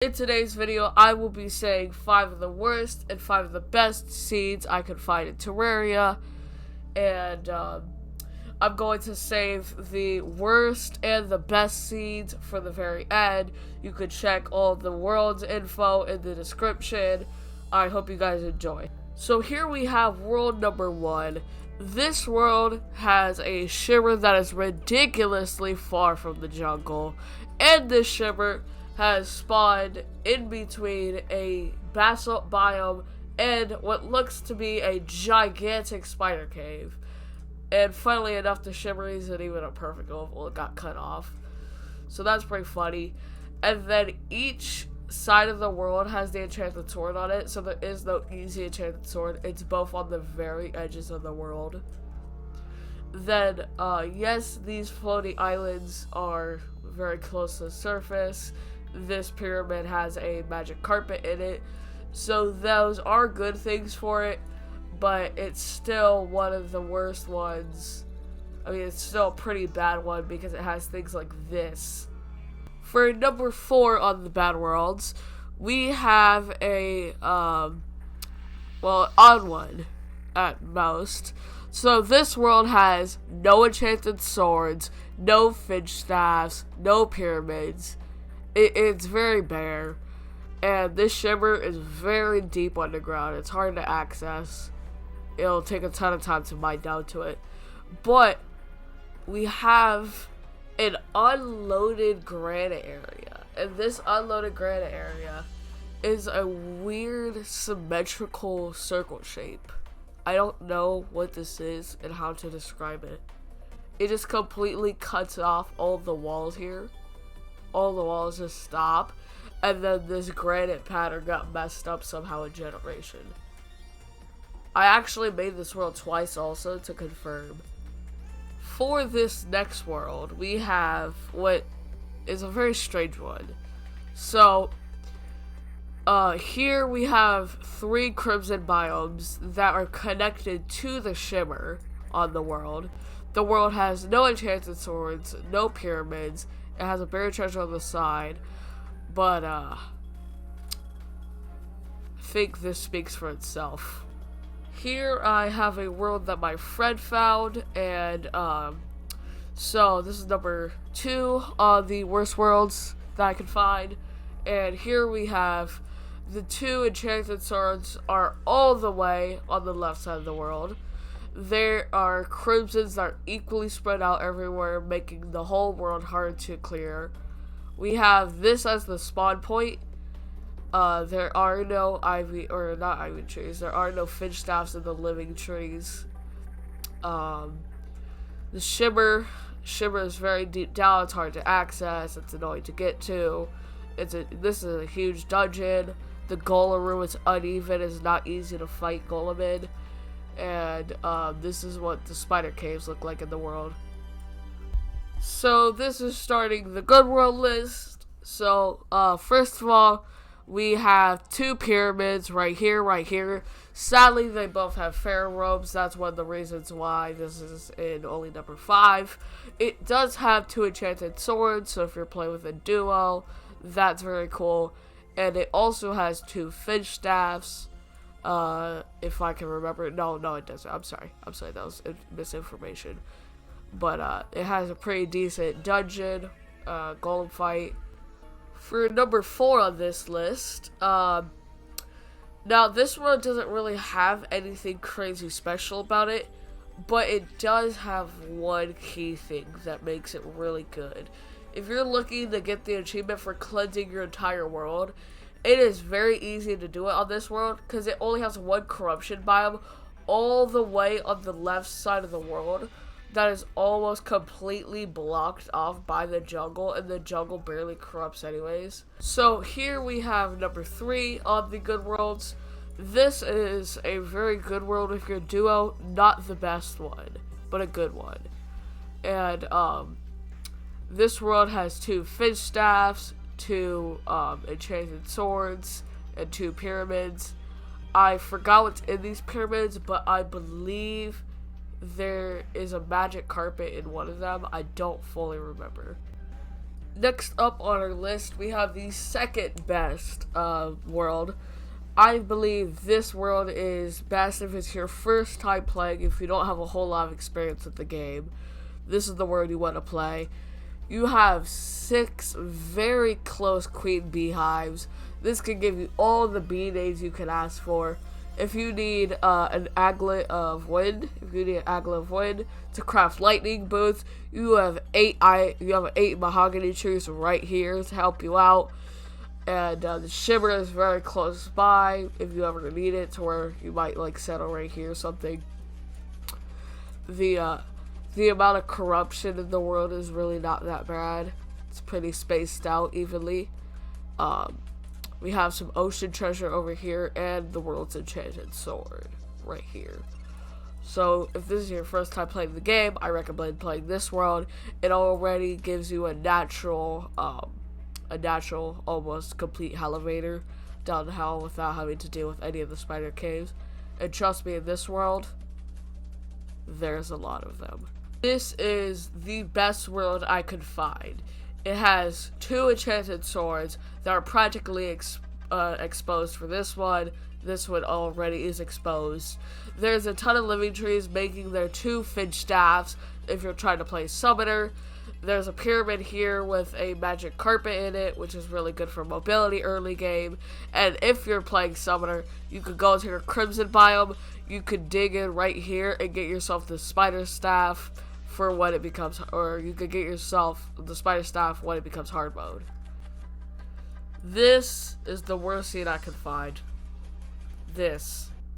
In today's video, I will be saying 5 of the worst and 5 of the best seeds I could find in Terraria, and I'm going to save the worst and the best seeds for the very end. You could check all the world's info in the description. I hope you guys enjoy. So here we have world number 1. This world has a shimmer that is ridiculously far from the jungle, and this shimmer has spawned in between a basalt biome and what looks to be a gigantic spider cave. And funnily enough, the shimmer isn't even a perfect oval, it got cut off. So that's pretty funny. And then each side of the world has the enchanted sword on it, so there is no easy enchanted sword. It's both on the very edges of the world. Then, yes, these floating islands are very close to the surface. This pyramid has a magic carpet in it, so those are good things for it, but it's still one of the worst ones. I mean, it's still a pretty bad one because it has things like this. For number 4 on the bad worlds, we have a, odd one at most. So this world has no enchanted swords, no finch staffs, no pyramids. It's very bare, and this shimmer is very deep underground. It's hard to access. It'll take a ton of time to mine down to it. But we have an unloaded granite area, and this unloaded granite area is a weird symmetrical circle shape. I don't know what this is and how to describe it. It just completely cuts off all the walls here. All the walls just stop, and then this granite pattern got messed up somehow in generation. I actually made this world twice also to confirm. For this next world, we have what is a very strange one. So, here we have 3 crimson biomes that are connected to the shimmer on the world. The world has no enchanted swords, no pyramids. It has a buried treasure on the side, but I think this speaks for itself. Here I have a world that my friend found, and so this is number 2 on the worst worlds that I could find. And here we have the 2 enchanted swords are all the way on the left side of the world. There are crimsons that are equally spread out everywhere, making the whole world hard to clear. We have this as the spawn point. There are no not ivy trees. There are no finch staffs in the living trees. The shimmer is very deep down. It's hard to access. It's annoying to get to. This is a huge dungeon. The golem room is uneven. It's not easy to fight golem in. And this is what the spider caves look like in the world. So this is starting the good world list. So first of all, we have 2 pyramids right here. Sadly, they both have pharaoh robes. That's one of the reasons why this is in only number 5. It does have 2 enchanted swords, so if you're playing with a duo, that's very cool. And it also has 2 finch staffs. If I can remember. No, it doesn't. I'm sorry, that was misinformation. But, it has a pretty decent dungeon, golem fight. For number 4 on this list, now this one doesn't really have anything crazy special about it, but it does have one key thing that makes it really good. If you're looking to get the achievement for cleansing your entire world, it is very easy to do it on this world because it only has 1 corruption biome all the way on the left side of the world that is almost completely blocked off by the jungle, and the jungle barely corrupts anyways. So here we have number 3 on the good worlds. This is a very good world if you're a duo, not the best one, but a good one. And this world has 2 finch staffs, 2 enchanted swords, and 2 pyramids. I forgot what's in these pyramids, but I believe there is a magic carpet in one of them. I don't fully remember. Next up on our list, we have the second best world. I believe this world is best if it's your first time playing, if you don't have a whole lot of experience with the game. This is the world you want to play. You have 6 very close queen beehives. This can give you all the bee names you can ask for. If you need an aglet of wind, to craft lightning boots, you have 8 mahogany trees right here to help you out. And the shimmer is very close by if you ever need it, to where you might like settle right here or something. The amount of corruption in the world is really not that bad. It's pretty spaced out evenly. We have some ocean treasure over here and the world's enchanted sword right here. So if this is your first time playing the game, I recommend playing this world. It already gives you a natural almost complete elevator down the hell without having to deal with any of the spider caves. And trust me, in this world, there's a lot of them. This is the best world I could find. It has 2 enchanted swords that are practically exposed for this one. This one already is exposed. There's a ton of living trees making their 2 finch staffs if you're trying to play summoner. There's a pyramid here with a magic carpet in it, which is really good for mobility early game. And if you're playing summoner, you could go into your crimson biome. You could dig in right here and get yourself the spider staff for when it becomes, or you could get yourself the spider staff when it becomes hard mode. This is the worst scene I could find. This